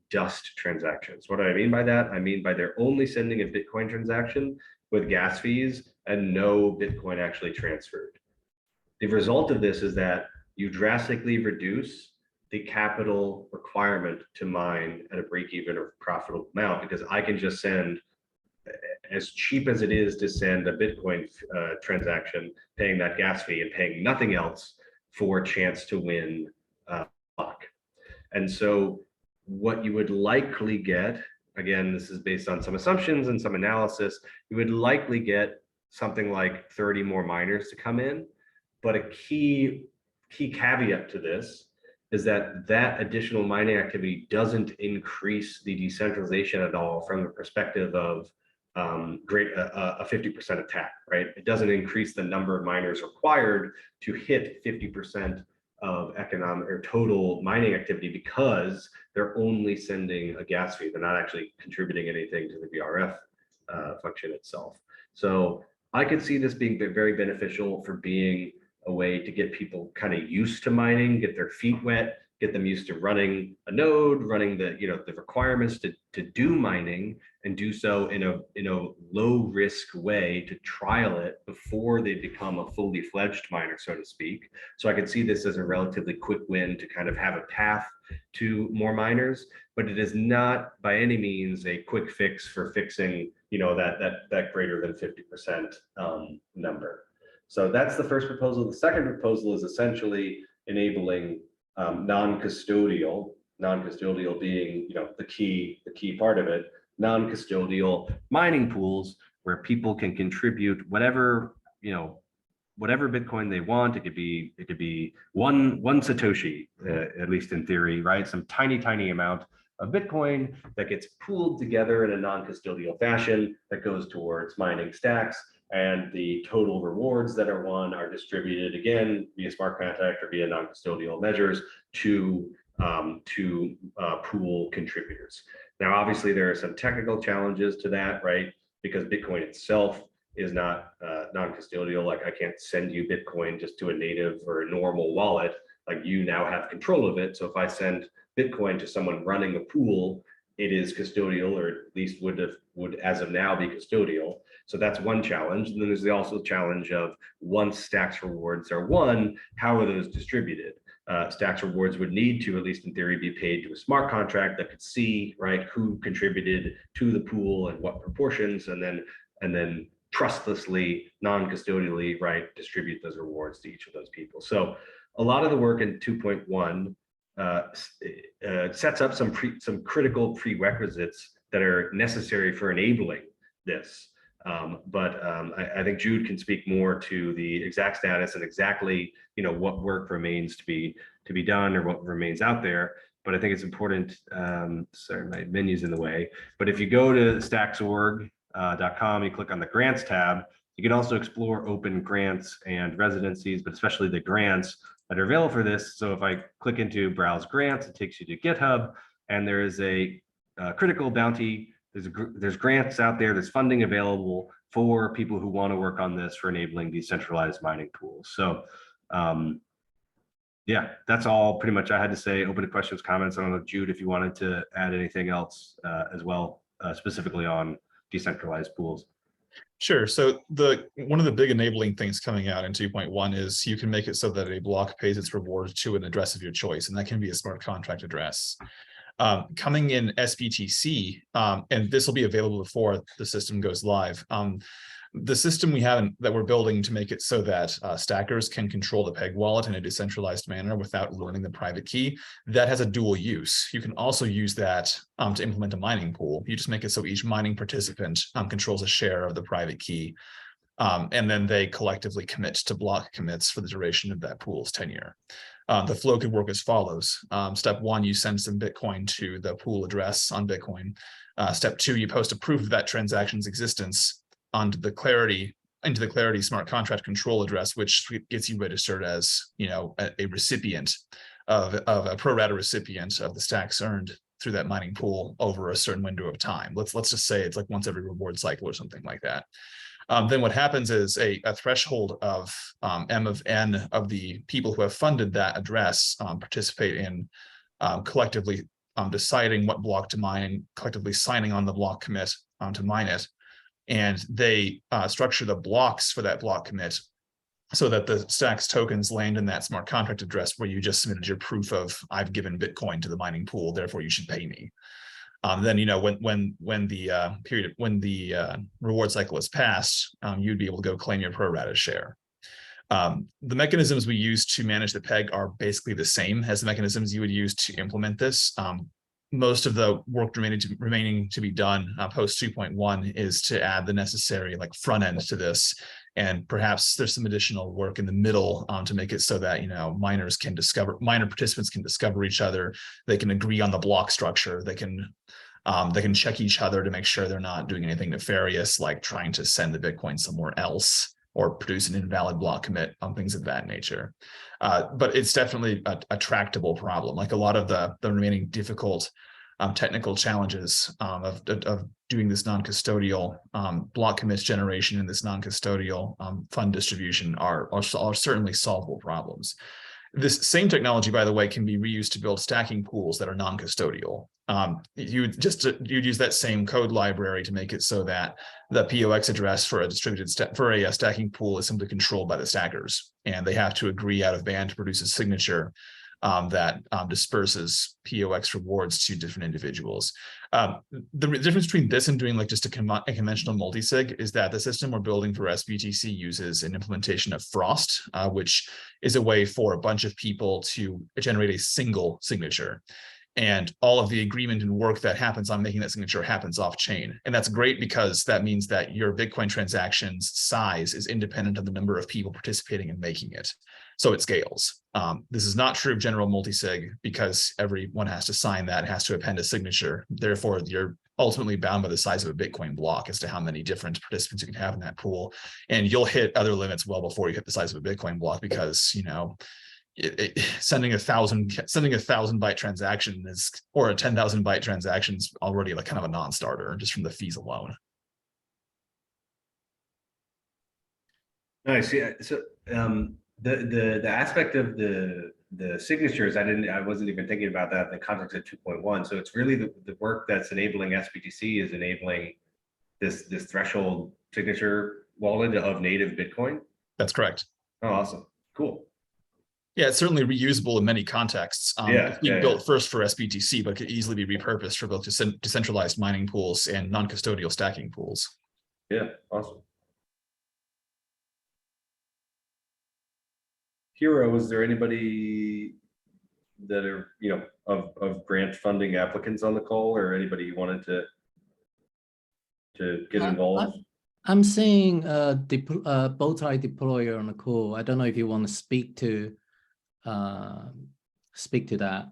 dust transactions. What do I mean by that? I mean by they're only sending a Bitcoin transaction with gas fees and no Bitcoin actually transferred. the result of this is that you drastically reduce the capital requirement to mine at a break-even or profitable amount, because I can just send, as cheap as it is to send a Bitcoin transaction, paying that gas fee and paying nothing else for a chance to win block. And so what you would likely get, again, this is based on some assumptions and some analysis, you would likely get something like 30 more miners to come in. But a key caveat to this is that that additional mining activity doesn't increase the decentralization at all from the perspective of a 50% attack, right? It doesn't increase the number of miners required to hit 50% of economic or total mining activity, because they're only sending a gas fee. They're not actually contributing anything to the VRF function itself. So I could see this being very beneficial for being a way to get people kind of used to mining, get their feet wet, get them used to running a node, running the the requirements to do mining, and do so in a low risk way to trial it before they become a fully fledged miner, so to speak. So I could see this as a relatively quick win to kind of have a path to more miners, but it is not by any means a quick fix for fixing that greater than 50% number. So that's the first proposal. The second proposal is essentially enabling non-custodial being the key part of it, non-custodial mining pools where people can contribute whatever Bitcoin they want. It could be one Satoshi, at least in theory, right? Some tiny amount of Bitcoin that gets pooled together in a non-custodial fashion that goes towards mining stacks, and the total rewards that are won are distributed again via smart contract or via non-custodial measures to pool contributors. Now, obviously, there are some technical challenges to that, right? Because Bitcoin itself is not non-custodial. Like, I can't send you Bitcoin just to a native or a normal wallet. Like, you now have control of it. So if I send Bitcoin to someone running a pool, it is custodial, or at least would as of now be custodial. So that's one challenge. And then there's also the challenge of, once stacks rewards are won, how are those distributed? Stacks rewards would need to, at least in theory, be paid to a smart contract that could see, right, who contributed to the pool and what proportions, and then trustlessly, non-custodially, right, distribute those rewards to each of those people. So a lot of the work in 2.1 sets up some critical prerequisites that are necessary for enabling this. I think Jude can speak more to the exact status and exactly what work remains to be done, or what remains out there. But I think it's important. Sorry, my menu's in the way. But if you go to stacksorg.com, you click on the grants tab, you can also explore open grants and residencies, but especially the grants that are available for this. So if I click into browse grants, it takes you to GitHub, and there is a critical bounty. There's grants out there, there's funding available for people who want to work on this for enabling decentralized mining pools. So yeah, that's all pretty much I had to say. Open to questions, comments. I don't know, Jude, if you wanted to add anything else as well, specifically on decentralized pools. Sure. So one of the big enabling things coming out in 2.1 is you can make it so that a block pays its reward to an address of your choice, and that can be a smart contract address. Coming in SBTC, and this will be available before the system goes live. The system we have that we're building to make it so that stackers can control the peg wallet in a decentralized manner without learning the private key, that has a dual use. You can also use that to implement a mining pool. You just make it so each mining participant controls a share of the private key, and then they collectively commit to block commits for the duration of that pool's tenure. The flow could work as follows. Step 1, you send some Bitcoin to the pool address on Bitcoin. Step 2, you post a proof of that transaction's existence into the Clarity smart contract control address, which gets you registered as a recipient of a pro rata recipient of the stacks earned through that mining pool over a certain window of time. Let's just say it's like once every reward cycle or something like that. Then what happens is a threshold of M of N of the people who have funded that address participate in collectively deciding what block to mine, collectively signing on the block commit to mine it. And they structure the blocks for that block commit so that the Stacks tokens land in that smart contract address where you just submitted your proof of I've given Bitcoin to the mining pool, therefore you should pay me. Then, you know, when the reward cycle is passed, you'd be able to go claim your pro rata share. The mechanisms we use to manage the peg are basically the same as the mechanisms you would use to implement this. Most of the work remaining to be done post 2.1 is to add the necessary like front end to this. And perhaps there's some additional work in the middle to make it so that, you know, miner participants can discover each other. They can agree on the block structure. They can check each other to make sure they're not doing anything nefarious, like trying to send the Bitcoin somewhere else or produce an invalid block commit on things of that nature. But it's definitely a tractable problem. Like a lot of the remaining difficult technical challenges of doing this non-custodial block commits generation and this non-custodial fund distribution are certainly solvable problems. This same technology, by the way, can be reused to build stacking pools that are non-custodial. You'd use that same code library to make it so that the POX address for a stacking pool is simply controlled by the stackers, and they have to agree out of band to produce a signature that disperses POX rewards to different individuals. The difference between this and doing like just a conventional multisig is that the system we're building for SBTC uses an implementation of Frost, which is a way for a bunch of people to generate a single signature. And all of the agreement and work that happens on making that signature happens off chain. And that's great because that means that your Bitcoin transaction's size is independent of the number of people participating in making it. So it scales. This is not true of general multisig because everyone has to sign that, has to append a signature. Therefore, you're ultimately bound by the size of a Bitcoin block as to how many different participants you can have in that pool. And you'll hit other limits well before you hit the size of a Bitcoin block because, you know, sending a 1,000 byte transaction is, or a 10,000 byte transaction is already like kind of a non-starter just from the fees alone. Nice. Yeah. So the aspect of the signatures, I wasn't even thinking about that in the context of 2.1. So it's really the work that's enabling SBTC is enabling this threshold signature wallet of native Bitcoin. That's correct. Oh, awesome. Cool. Yeah, it's certainly reusable in many contexts. It's being built first for SBTC, but could easily be repurposed for both decentralized mining pools and non-custodial stacking pools. Yeah, awesome. Hero, is there anybody that are, you know, of grant funding applicants on the call, or anybody you wanted to get involved? I'm seeing Bowtie deployer on the call. I don't know if you want to speak to that.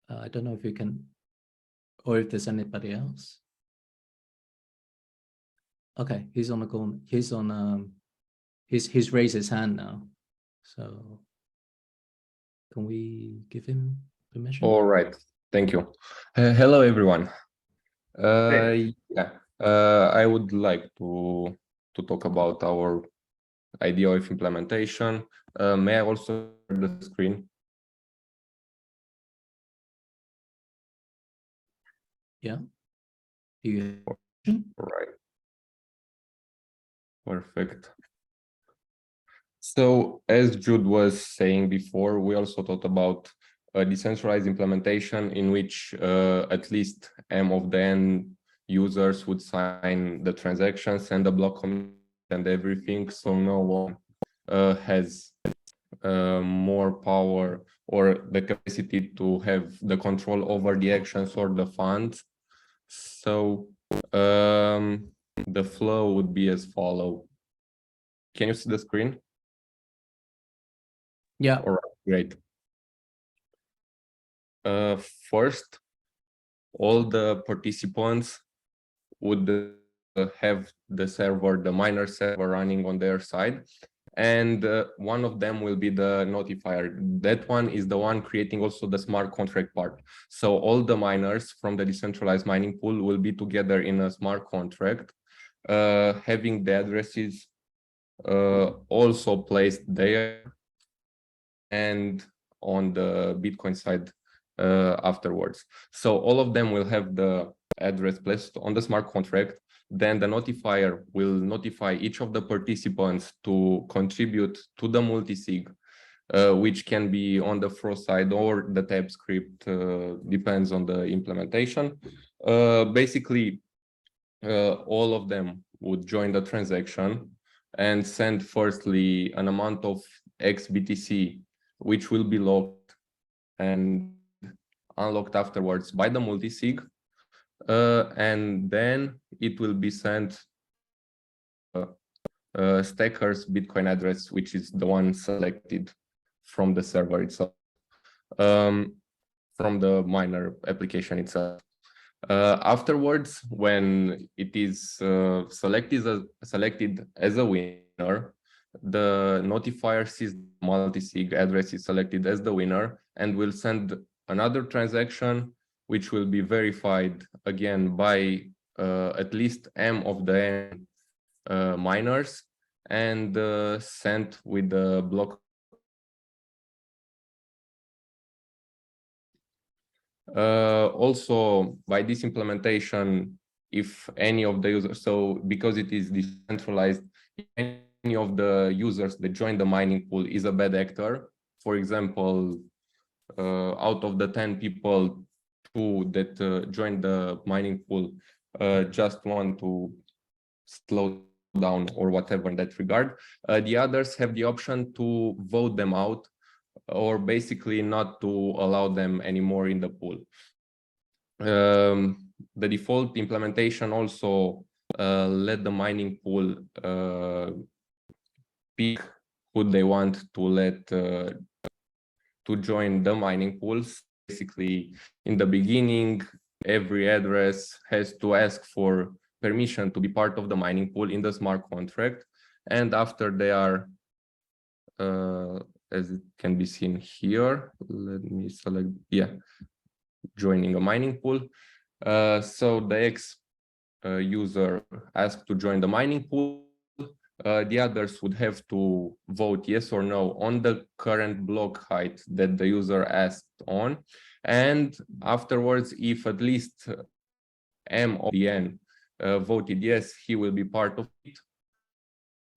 I don't know if you can, or if there's anybody else. Okay, he's on the call. He's on. He's raised his hand now. So can we give him permission? All right. Thank you. Hello, everyone. Hey. Yeah. I would like to talk about our idea of implementation. May I also share the screen? Yeah. Do you? All right. Perfect. So as Jude was saying before, we also thought about a decentralized implementation in which at least M of the N users would sign the transactions and the block commit and everything, so no one has more power or the capacity to have the control over the actions or the funds. So the flow would be as follows. Can you see the screen? Yeah. All right, great. First, all the participants would have the server, the miner server running on their side, and one of them will be the notifier. That one is the one creating also the smart contract part. So all the miners from the decentralized mining pool will be together in a smart contract, having the addresses also placed there and on the Bitcoin side afterwards. So all of them will have the address placed on the smart contract, then the notifier will notify each of the participants to contribute to the multisig, which can be on the flow side or the tab script, depends on the implementation. Basically, all of them would join the transaction and send firstly an amount of XBTC, which will be locked and unlocked afterwards by the multisig. And then it will be sent stacker's Bitcoin address, which is the one selected from the server itself, from the miner application itself. Afterwards, when it is selected as a winner, the notifier sees the multisig address is selected as the winner and will send another transaction, which will be verified again by at least M of the N miners and sent with the block. Also, by this implementation, if any of the users, so because it is decentralized, any of the users that join the mining pool is a bad actor. For example, out of the 10 people, 2 that join the mining pool just want to slow down or whatever in that regard. The others have the option to vote them out, or basically not to allow them anymore in the pool. The default implementation also let the mining pool pick who they want to let to join the mining pools. Basically, in the beginning, every address has to ask for permission to be part of the mining pool in the smart contract, and after they are as it can be seen here, let me select, joining a mining pool. So the X user asked to join the mining pool. The others would have to vote yes or no on the current block height that the user asked on. And afterwards, if at least M of the N voted yes, he will be part of it.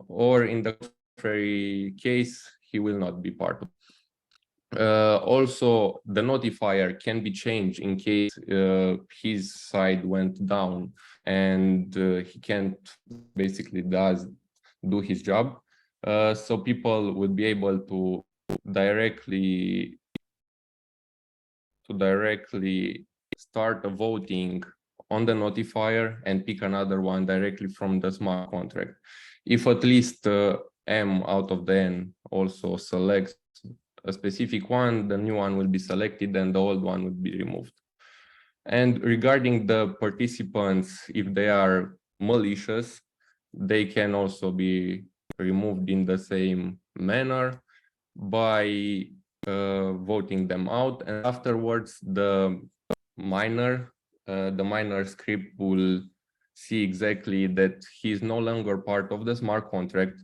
Or in the contrary case, he will not be part of it. Also, the notifier can be changed in case his side went down and he can't basically do his job. So people would be able to directly start a voting on the notifier and pick another one directly from the smart contract. If at least M out of the N also selects a specific one, the new one will be selected and the old one will be removed. And regarding the participants, if they are malicious, they can also be removed in the same manner by voting them out. And afterwards, the miner script will see exactly that he is no longer part of the smart contract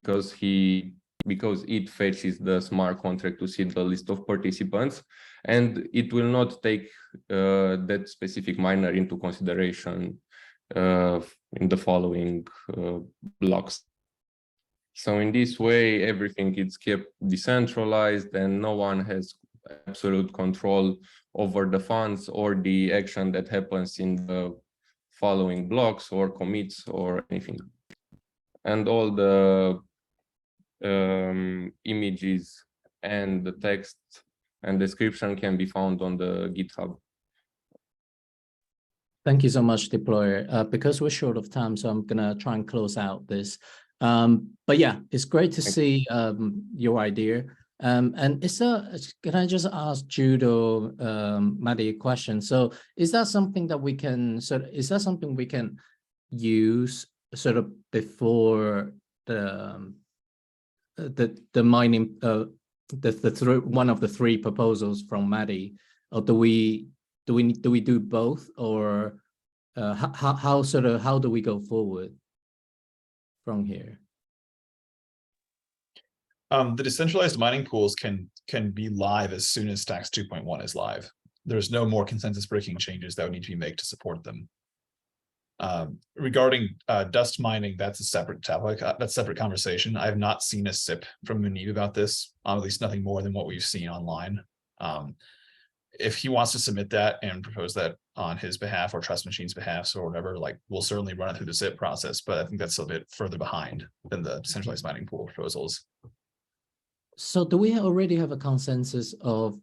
because it fetches the smart contract to see the list of participants, and it will not take that specific miner into consideration in the following blocks. So in this way, everything is kept decentralized and no one has absolute control over the funds or the action that happens in the following blocks or commits or anything. And all the images and the text and description can be found on the GitHub. Thank you so much, Deployer. Because we're short of time, so I'm gonna try and close out this. But yeah, it's great to see your idea. And can I just ask Judo, Maddie, a question? So is that something that we can use sort of before the mining one of the 3 proposals from Maddie, or do we do both, or how do we go forward from here? The decentralized mining pools can be live as soon as Stacks 2.1 is live. there's no more consensus breaking changes that would need to be made to support them. Regarding dust mining, that's a separate topic. That's a separate conversation. I have not seen a SIP from Munib about this, at least nothing more than what we've seen online. If he wants to submit that and propose that on his behalf or Trust Machine's behalf or whatever, like we'll certainly run it through the SIP process, but I think that's a bit further behind than the decentralized mining pool proposals. So do we already have a consensus of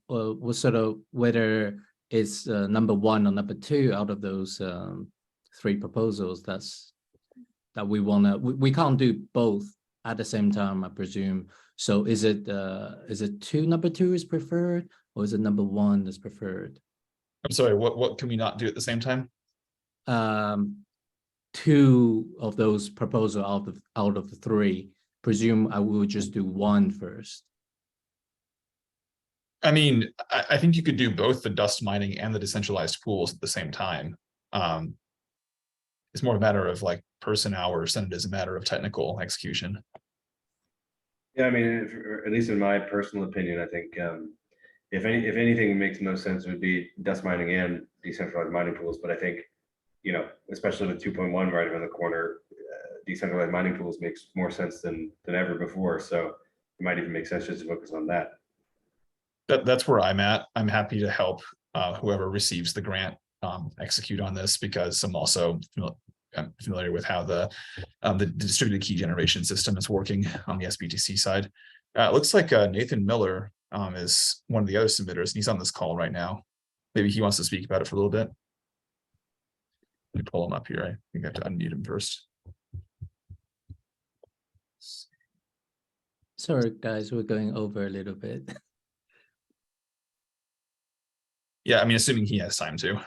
sort of whether it's number 1 or number 2 out of those 3 proposals that we want to, we can't do both at the same time, I presume. So is it number 2 is preferred, or is it number 1 is preferred? I'm sorry, what can we not do at the same time? 2 of those proposals out of the 3. Presume I will just do 1 first. I mean, I think you could do both the dust mining and the decentralized pools at the same time. It's more a matter of like person hours than it is a matter of technical execution. Yeah, I mean, at least in my personal opinion, I think if anything makes most sense would be dust mining and decentralized mining pools. But I think, you know, especially with 2.1 right around the corner, decentralized mining pools makes more sense than ever before. So it might even make sense just to focus on that. That's where I'm at. I'm happy to help whoever receives the grant execute on this, because I'm also familiar with how the distributed key generation system is working on the SBTC side. It looks like Nathan Miller is one of the other submitters, and he's on this call right now. Maybe he wants to speak about it for a little bit. Let me pull him up here. I think I have to unmute him first. Sorry, guys, we're going over a little bit. Yeah, I mean, assuming he has time to.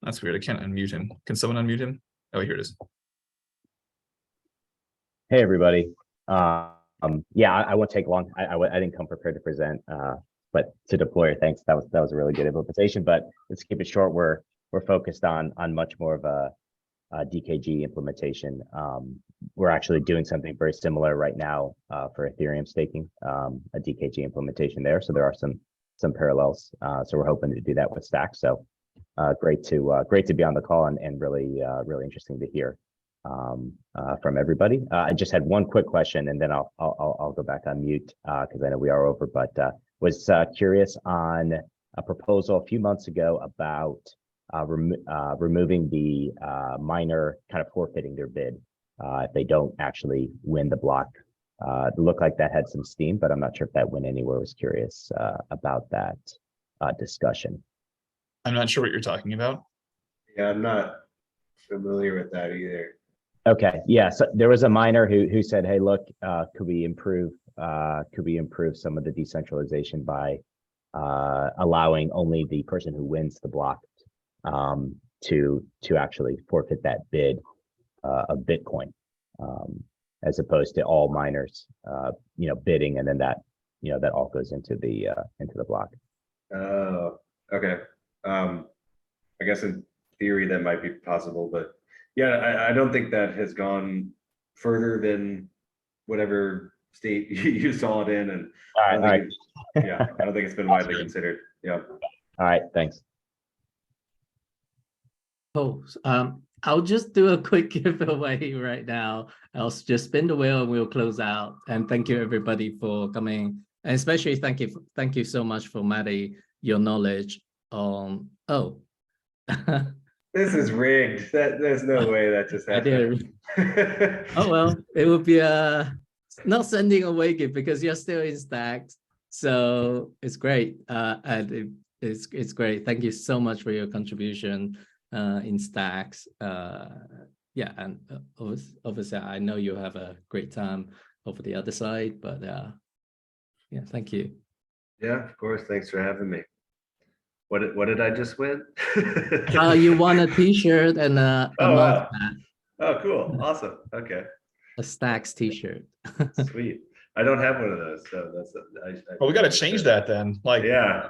That's weird. I can't unmute him. Can someone unmute him? Oh, here it is. Hey, everybody. Yeah, I won't take long. I didn't come prepared to present, but to deploy, thanks. That was a really good implementation. But let's keep it short. We're focused on much more of a DKG implementation. We're actually doing something very similar right now for Ethereum staking, a DKG implementation there. So there are some parallels. So we're hoping to do that with Stacks. So great to be on the call and really interesting to hear from everybody. I just had one quick question, and then I'll go back on mute because I know we are over. But was curious on a proposal a few months ago about removing the miner kind of forfeiting their bid if they don't actually win the block. It looked like that had some steam, but I'm not sure if that went anywhere. I was curious about that discussion. I'm not sure what you're talking about. Yeah, I'm not familiar with that either. Okay, yeah. So there was a miner who said, "Hey, look, could we improve some of the decentralization by allowing only the person who wins the block to actually forfeit that bid of Bitcoin, as opposed to all miners, bidding, and then that all goes into the block." Oh, okay. I guess in theory that might be possible, but yeah, I don't think that has gone further than whatever state you saw it in, and all right. Yeah, I don't think it's been widely considered. Yeah. All right, thanks. Oh, I'll just do a quick giveaway right now. I'll just spin the wheel and we'll close out. And thank you everybody for coming, and especially thank you so much for Maddie, your knowledge on. Oh. This is rigged. There's no way that just happened. Oh well, it would be not sending away gift because you're still in Stacks, so it's great. And it's great. Thank you so much for your contribution in Stacks. Yeah, and obviously I know you have a great time over the other side, but yeah, thank you. Yeah, of course. Thanks for having me. What did I just win? You won a T-shirt and a mug wow. hat. Oh, cool. Awesome. Okay. A Stacks T-shirt. Sweet. I don't have one of those, so that's. Well, we got to change that then. Like, yeah,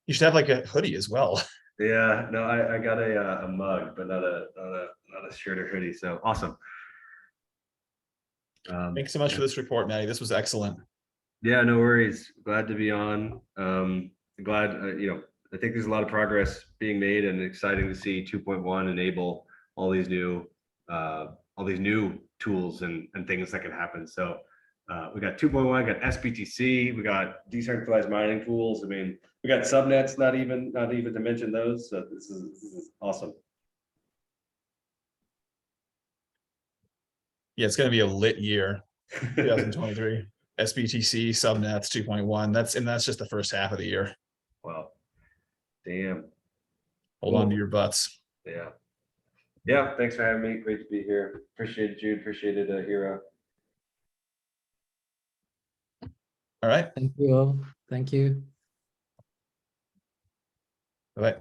you should have like a hoodie as well. Yeah. No, I got a mug, but not a shirt or hoodie. So awesome. Thanks so much for this report, Maddie. This was excellent. Yeah, no worries. Glad to be on. Glad, I think there's a lot of progress being made and exciting to see 2.1 enable all these new tools and things that can happen. So we got 2.1, got SBTC, we got decentralized mining tools. I mean, we got subnets, not even to mention those. So this is awesome. Yeah, it's going to be a lit year, 2023. SBTC, subnets 2.1. That's just the first half of the year. Wow. Damn. Hold on to your butts. Yeah. Yeah. Thanks for having me. Great to be here. Appreciate it, Jude. Appreciate it, Hero. All right. Thank you all. Thank you. Bye.